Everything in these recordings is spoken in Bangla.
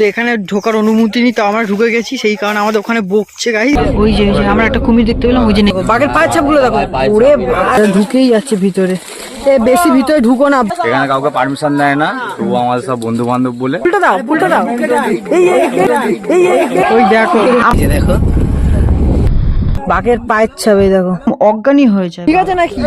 এখানে ঢোকার অনুমতি নেই, তো আমরা ঢুকে গেছি, সেই কারণে আমাদের ওখানে বকছে গাই। ওই যে আমরা একটা কুমির দেখতে পেলাম, ওই যে বাঘের পায়ের ছাপগুলো দেখো, ওরে ঢুকেই যাচ্ছে ভিতরে। বেশি ভিতরে ঢুকো না, এখানে কাউকে পারমিশন দেয় না, তো আমাদের সব বন্ধু বান্ধব বলে। উল্টা দাও উল্টা দাও। ওই দেখো দেখো বাঘের পায়ের ছাপে দেখো, অজ্ঞানী হয়ে যায়। ঠিক আছে নাকি?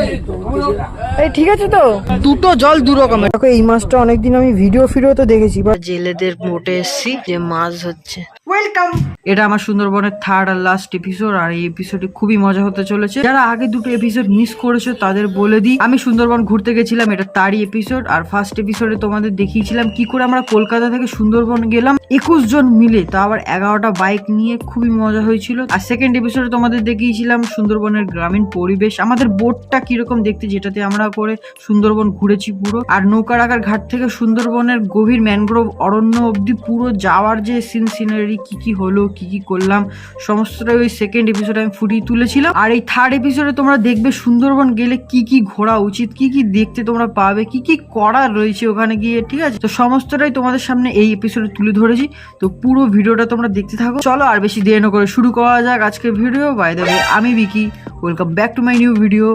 এই ঠিক আছে তো, দুটো জল দু রকমের। দেখো এই মাছটা অনেকদিন আমি ভিডিও তো দেখেছি, বা জেলেদের বোটে এসছি, যে মাছ হচ্ছে। ওয়েলকাম। এটা আমার সুন্দরবনের থার্ড আর লাস্ট এপিসোড, আর এই এপিসোডে খুবই মজা হতে চলেছে। যারা আগে দুটো এপিসোড মিস করেছো তাদের বলে দিই, আমি সুন্দরবন ঘুরতে গেছিলাম, এটা তারই এপিসোড। আর ফার্স্ট এপিসোডে তোমাদের দেখিয়েছিলাম কি করে আমরা কলকাতা থেকে সুন্দরবন গেলাম 21 জন মিলে, তা আবার 11টা বাইক নিয়ে, খুবই মজা হয়েছিল। আর সেকেন্ড এপিসোডে তোমাদের দেখিয়েছিলাম সুন্দরবনের গ্রামীণ পরিবেশ, আমাদের বোটটা কিরকম দেখতে, যেটাতে আমরা করে সুন্দরবন ঘুরেছি পুরো। আর নৌকাডাঙ্গার ঘাট থেকে সুন্দরবনের গভীর ম্যানগ্রোভ অরণ্য অব্দি পুরো যাওয়ার যে সিনারি, কি কি হলো, কি কি করলাম, সমস্তটাই ওই সেকেন্ড এপিসোডে আমি ফুটিয়ে তুলেছিলাম। আর এই থার্ড এপিসোডে তোমরা দেখবে সুন্দরবন গেলে কি কি ঘোরা উচিত, কি কি দেখতে তোমরা পাবে, কি কি করার রয়েছে ওখানে গিয়ে। ঠিক আছে, তো সমস্তটাই তোমাদের সামনে এই এপিসোডে তুলে ধরেছি, তো পুরো ভিডিওটা তোমরা দেখতে থাকো। চলো আর বেশি দেরি না করে শুরু করা যাক আজকের ভিডিও। বাই দ্য ওয়ে, আমি Vicky, welcome back to my new video.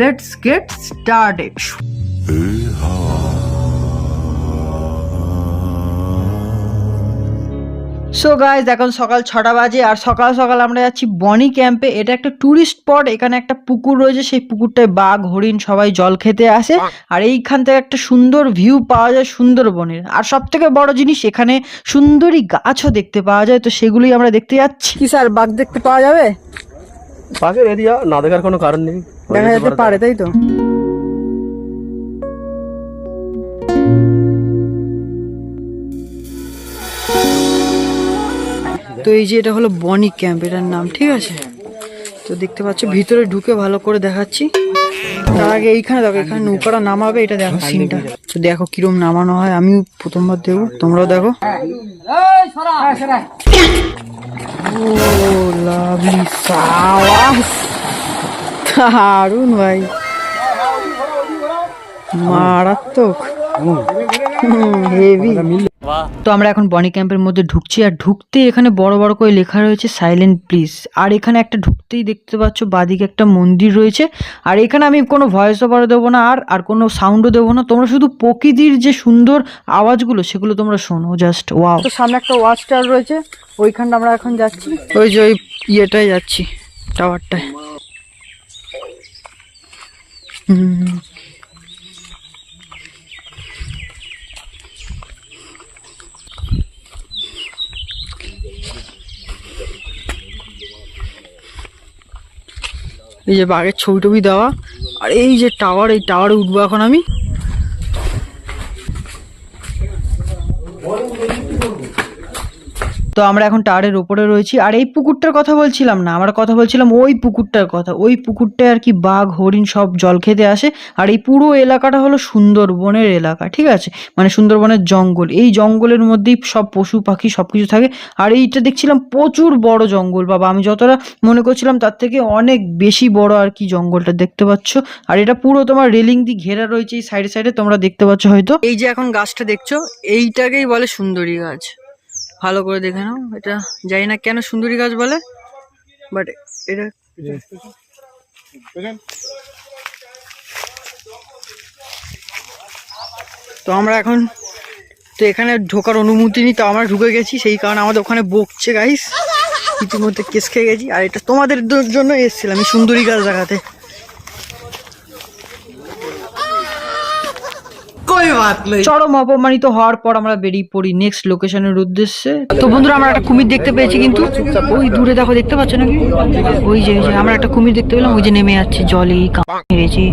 Let's get started. So guys, এখন সকাল 6টা বাজে, আর সকাল সকাল আমরা যাচ্ছি বনি ক্যাম্পে। এটা একটা টুরিস্ট স্পট, এখানে একটা পুকুর রয়েছে, সেই পুকুরটায় বাঘ হরিণ সবাই জল খেতে আসে। আর এইখান থেকে একটা সুন্দর ভিউ পাওয়া যায় সুন্দরবনের। আর সব থেকে বড় জিনিস, এখানে সুন্দরী গাছও দেখতে পাওয়া যায়, তো সেগুলোই আমরা দেখতে যাচ্ছি। কি স্যার, বাঘ দেখতে পাওয়া যাবে? বাঘের এরিয়া না দেখার কোনো কারণ নেই, দেখা যেতে পারে, তাই তো। তো এই যে এটা হলো বনি ক্যাম্প, এটার নাম। ঠিক আছে, তো দেখতে পাচ্ছ ভিতরে ঢুকে ভালো করে দেখাচ্ছি। তার আগে এইখানে দেখো, এখানে নৌকাটা নামাবে, এটা দেখো সিনটা। তো দেখো কিরম নামানো হয়, আমিও প্রথমবার দেখবো, তোমরাও দেখো। ও লাভলি সাওয়াস, দারুন ভাই, মারাত্মক, হেভি। তো আমরা এখন বনি ক্যাম্পের মধ্যে ঢুকছি, আর ঢুকতে এখানে বড় বড় করে লেখা রয়েছে সাইলেন্ট প্লিজ। আর এখানে একটা ঢুকতেই দেখতে পাচ্ছ বাদিকে একটা মন্দির রয়েছে। আর এখানে আমি কোনো ভয়েস ওভারও দেবো না, আর কোনো সাউন্ডও দেবো না, তোমরা শুধু প্রকৃতির যে সুন্দর আওয়াজগুলো সেগুলো তোমরা শোনো, জাস্ট ওয়াও। তো সামনে একটা ওয়াচ টাওয়ার রয়েছে, ওইখানটা আমরা এখন যাচ্ছি, ওই যে ওই ইয়েটায় যাচ্ছি, টাওয়ারটায়। এই যে বাঘের ছবি টবি দেওয়া, আর এই যে টাওয়ার, এই টাওয়ারে উঠবো এখন আমি। তো আমরা এখন টাওয়ারের উপরে রয়েছি। আর এই পুকুরটার কথা বলছিলাম না, আমরা কথা বলছিলাম ওই পুকুরটার কথা। ওই পুকুরটায় আর কি বাঘ হরিণ সব জল খেতে আসে। আর এই পুরো এলাকাটা হলো সুন্দরবনের এলাকা, ঠিক আছে, মানে সুন্দরবনের জঙ্গল। এই জঙ্গলের মধ্যেই সব পশু পাখি সবকিছু থাকে। আর এইটা দেখছিলাম প্রচুর বড় জঙ্গল, বাবা, আমি যতটা মনে করছিলাম তার থেকে অনেক বেশি বড় আর কি জঙ্গলটা, দেখতে পাচ্ছ। আর এটা পুরো তোমার রেলিং দিয়ে ঘেরা রয়েছে এই সাইডে সাইডে, তোমরা দেখতে পাচ্ছ হয়তো। এই যে এখন গাছটা দেখছো, এইটাকেই বলে সুন্দরী গাছ, ভালো করে দেখে নাও। এটা জানি না কেন সুন্দরী গাছ বলে, বাট এটা তো আমরা এখন, তো এখানে ঢোকার অনুমতি নেই, তো আমরা ঢুকে গেছি, সেই কারণে আমাদের ওখানে বকছে গাইস, ইতিমধ্যে কেস খেয়ে গেছি। আর এটা তোমাদের জন্য এসেছিলাম আমি সুন্দরী গাছ দেখাতে। চরম অপমানিত হওয়ার পর আমরা বেরিয়ে পড়ি নেক্সট লোকেশনের উদ্দেশ্যে। তো বন্ধুরা, আমরা একটা কুমির দেখতে পেয়েছি, কিন্তু ওই দূরে দেখো, দেখতে পাচ্ছ নাকি? ওই যে আমরা একটা কুমির দেখতে পেলাম, ওই যে নেমে যাচ্ছে জলে, মেরেছি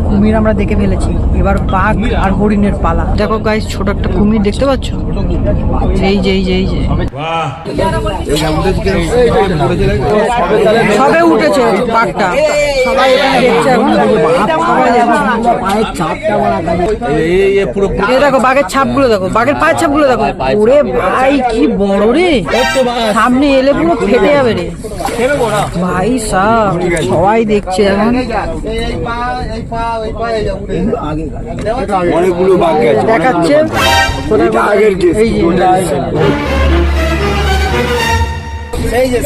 কুমির আমরা দেখে ফেলেছি। এবার বাঘ আর হরিণের পালা। দেখো গাইস, ছোট একটা কুমির দেখতে পাচ্ছ, এই যে সবে উঠেছে বাঘটা, সবাই এখানে দেখছে এখন। এই দেখো বাঘের ছাপগুলো দেখো, বাঘের পায়ের ছাপগুলো দেখো। ওরে ভাই কি বড় রে, সামনে এলে পুরো ফেটে যাবে রে ভাই সাহ। সবাই দেখছে এখন, অনেকগুলো বাঘ গেছে, দেখাচ্ছে আগের কেস। এই যে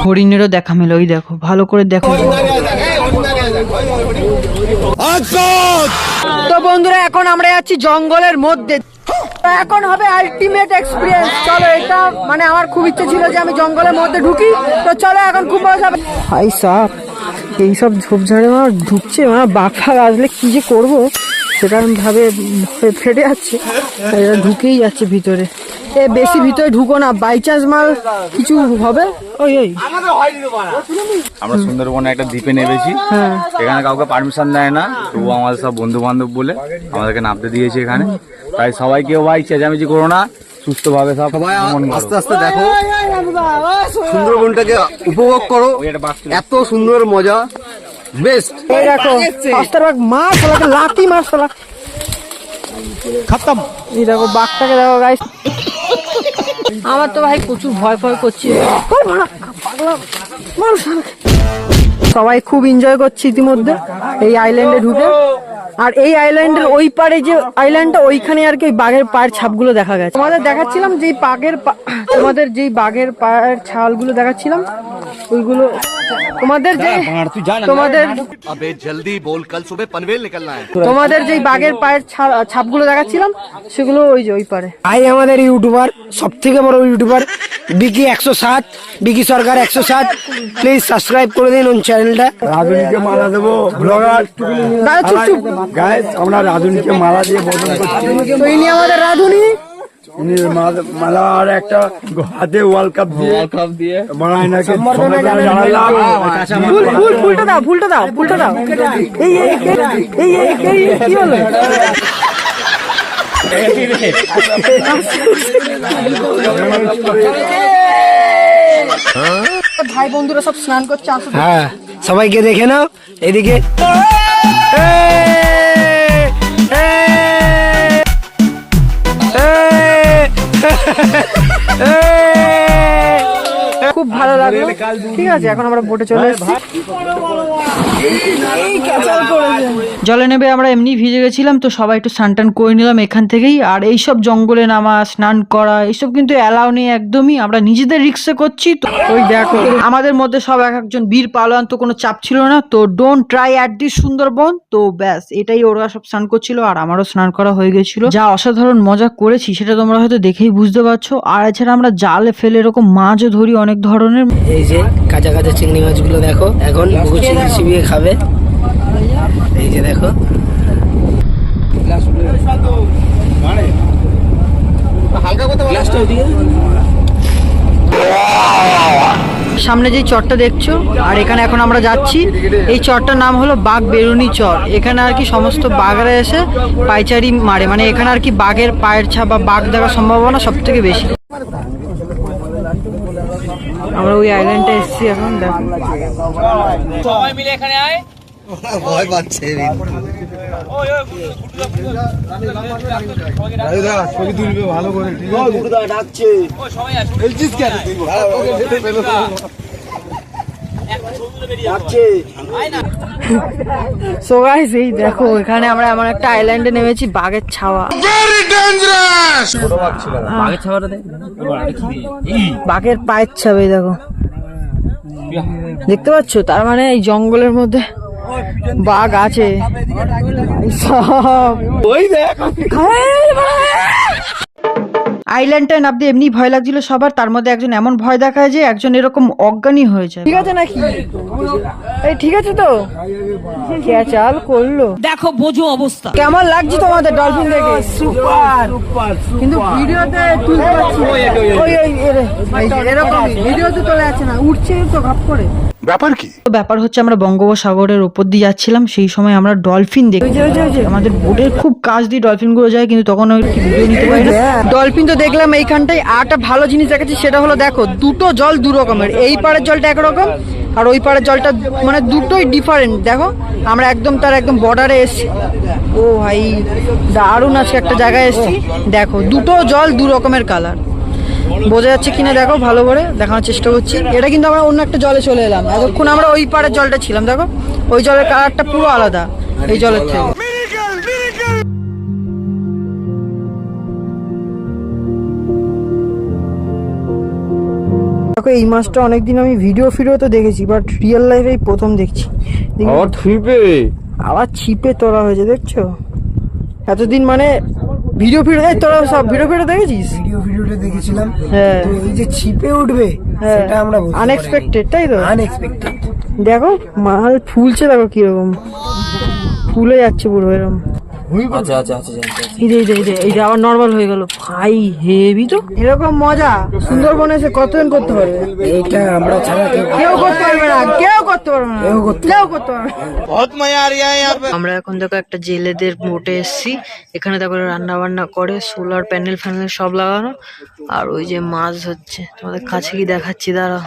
হরিণেরও দেখা মেলো, ওই দেখো ভালো করে দেখো। তো বন্ধুরা এখন আমরা যাচ্ছি জঙ্গলের মধ্যে, এখন হবে আলটিমেট এক্সপিরিয়েন্স। চলো, এটা মানে আমার খুব ইচ্ছে ছিল যে আমি জঙ্গলের মধ্যে ঢুকি, তো চলো এখন খুব মজা হবে। ভাই সাপ এইসব ঝোপঝাড়ে আমার ঢুকছে, মানে বাঘ ফাঘ আসলে কি যে করবো সেটা আমি ভাবে ফেটে যাচ্ছে, এরা ঢুকেই যাচ্ছে ভিতরে। এ বেশি ভিতরে ঢুকো না, বাই চান্স মাল কিছু হবে। ওই ওই আমরা সুন্দরবনে একটা দ্বীপে নেমেছি, এখানে কাউকে পারমিশন দেয় না, তো আমাদের সব বন্ধু বান্ধব বলে আমাদেরকে নামতে দিয়েছে এখানে। তাই সবাই কেউ ভাই চেঁচামেচি করো না, সুস্থ ভাবে সবাই আস্তে আস্তে দেখো, সুন্দরবনটাকে উপভোগ করো, এত সুন্দর মজা, বেস্ট। এই দেখো রাস্তার বাঘ মাছ লাঠি মাছ খতম। এই দেখো বাঘটাকে দেখো গাইস, আমার তো ভাই প্রচুর ভয় ভয় করছে। সবাই খুব এনজয় করছে ইতিমধ্যে এই আইল্যান্ডে ঢুকে। আর এই আইল্যান্ডের ওই পারে যে আইল্যান্ডটা, ওইখানে আর কি ওই বাঘের পায়ের ছাপগুলো দেখা গেছে। তোমাদের দেখাচ্ছিলাম যে তোমাদের যেই বাঘের পায়ের ছালগুলো দেখাচ্ছিলাম, ওইগুলো তোমাদের যে अबे जल्दी बोल, कल सुबह पनवेल निकलना है। তোমাদের যেই বাঘের পায়ের ছাপগুলো দেখাচ্ছিলাম, সেগুলো ওই যে ওই পারে। ভাই আমাদের ইউটিউবার, সব থেকে বড় youtuber Vicky 107, Vicky Sarkar 107, please subscribe করে দিন ওই চ্যানেলটা। রাধুনিকে মালা দেবো, ব্লগার দাঁড়া চুপ চুপ। গাইস, আমরা রাধুনিকে মালা দিয়ে বদল করছি। তো ইনি আমাদের রাধুনি, উনি মালা আর একটা হাতে ওয়ার্ল্ড কাপ দিয়ে মারায়নাকে জানালাম। ফুলটা দাও, ফুলটা দাও, ফুলটা দাও। এই এই এই এই কি হলো? ভাই বন্ধুরা সব স্নান করছে, আসো। হ্যাঁ, সবাইকে দেখে নাও এদিকে। খুব ভালো লাগলো। ঠিক আছে, এখন আমরা বোটে চলে এসেছি। জলে নেবে আমরা এমনি ভিজে গেছিলাম, তো সবাই একটু স্নান টান করে নিলাম এখান থেকেই। আর এইসব জঙ্গলে নামা, স্নান করা এইসব কিন্তু অ্যালাউ নেই একদমই, আমরা নিজেদের রিস্কে করছি। তো ওই দেখো আমাদের মধ্যে সব এক একজন বীর পালোয়ান, তো কোনো চাপ ছিল না। তো don't try at this Sundarban. তো ব্যাস এটাই, ওরা সব স্নান করছিল আর আমারও স্নান করা হয়ে গেছিল। যা অসাধারণ মজা করেছি সেটা তোমরা হয়তো দেখেই বুঝতে পারছো। আর এছাড়া আমরা জালে ফেলে এরকম মাছও ধরি অনেক ধরনের। এই যে কাঁচা কাঁচা চিংড়ি মাছগুলো দেখো, এখন বুকু চিংড়ি চিবিয়ে খাবে। এই যে দেখো, সামনে যে চরটা দেখছো, আর এখানে এখন আমরা যাচ্ছি, এই চরটার নাম হলো বাঘ বেরুনি চর। এখানে আর কি সমস্ত বাঘরা এসে পাইচারি মারে, মানে এখানে আর কি বাঘের পায়ের ছাপ বা বাঘ দেখার সম্ভাবনা সব থেকে বেশি। আমরা ওই আইল্যান্ডে এসেছি এখন, দেখো সবাই মিলে এখানে আয়। ভয় পাচ্ছে। ছবি তুলবে ভালো করে, ডাকছে। সো গাইস এই দেখো, এখানে আমরা এমন একটা আইল্যান্ডে নেমেছি, বাঘের ছাওয়া। বাঘের পায়ের ছাবে দেখো, দেখতে পাচ্ছ? তার মানে এই জঙ্গলের মধ্যে বাঘ আছে। আইল্যান্ডটায় নামতে এমনি ভয় লাগছিল সবার, তার মধ্যে একজন এমন ভয় দেখায় যে একজন এরকম অজ্ঞানী হয়ে যায়। ঠিক আছে নাকি? এই ঠিক আছে তো? চাল করলো, দেখো বোঝো অবস্থা। কেমন লাগছে তোমাদের ডলফিন দেখে? সুপার। কিন্তু ভিডিওতে তুলতে পারছি না। ওই এরকম ভিডিওতে তোলা যাচ্ছে না, উঠছে তো ঘাপ করে। ব্যাপার কি? ব্যাপার হচ্ছে আমরা বঙ্গোপসাগরের উপর দিয়ে যাচ্ছিলাম, সেই সময় আমরা ডলফিন দেখি। আমাদের বোটের খুব কাছ দিয়ে ডলফিন গুলো যায়, কিন্তু তখন ওই ভিডিও নিতে পারি না। ডলফিন তো দেখলাম এইখানটায়। আর একটা ভালো জিনিস দেখাচ্ছি, সেটা হলো দেখো দুটো জল দু রকমের, এই পাড়ের জলটা একরকম, আর ওই পাড়ের জলটা মানে দুটোই ডিফারেন্ট। দেখো আমরা একদম তার একদম বর্ডারে এসছি। ও ভাই দারুণ আজকে একটা জায়গায় এসছি। দেখো দুটো জল দু রকমের কালার, বোঝা যাচ্ছে কিনা দেখো, ভালো করে দেখানোর চেষ্টা করছি। এটা কিন্তু আমরা অন্য একটা জলে চলে এলাম, এতক্ষণ আমরা ওই পাড়ের জলটা ছিলাম। দেখো ওই জলের কালারটা পুরো আলাদা এই জলের থেকে। দেখো এই মাছটা অনেকদিন আমি ভিডিও তো দেখেছি, বাট রিয়েল লাইফে প্রথম দেখছি। আবার ছিপে তোলা হয়েছে, দেখছো? এতদিন মানে ভিডিও তোরা সব ভিডিও দেখেছিস? ভিডিওটা দেখেছিলাম। হ্যাঁ, তো এই যে ছিপে উঠবে সেটা আমরা আনএক্সপেক্টেড, তাই তো? আনএক্সপেক্টেড। দেখো মাল ফুলছে, দেখো কিরকম ফুলে যাচ্ছে পুরো এরকম। এই যে আবার নর্মাল হয়ে গেল ভাই, হেভি তো। এরকম মজা সুন্দরবনে এসে কতজন করতে পারবে? এইটা আমরা ছাড়া কেউ করতে পারবে না, কেউ করতে পারবে না, কেউ করতে পারবে না। আমরা এখন দেখো একটা জেলেদের বোটে এসেছি। এখানে দেখো রান্না বান্না করে, সোলার প্যানেল ফ্যানেল সব লাগানো, আর ওই যে মাছ হচ্ছে, তোমাদের কাছে কি দেখাচ্ছি, দাঁড়াও।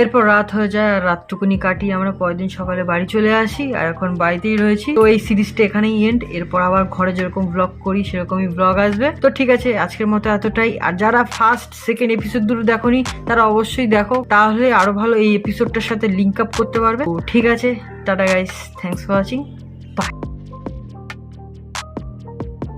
এরপর রাত হয়ে যায়, আর রাতটুকুনি কাটিয়ে আমরা পরের দিন সকালে বাড়ি চলে আসি। আর এখন বাড়িতেই রয়েছি। তো এই সিরিজটা এখানেই এন্ড। এরপর আবার ঘরে যেরকম ব্লগ করি সেরকমই ব্লগ আসবে। তো ঠিক আছে, আজকের মতো এতটাই। আর যারা ফার্স্ট সেকেন্ড এপিসোড দুটো দেখোনি তারা অবশ্যই দেখো, তাহলে আরো ভালো এই এপিসোডটার সাথে লিঙ্ক আপ করতে পারবে। তো ঠিক আছে, tata guys, thanks for watching.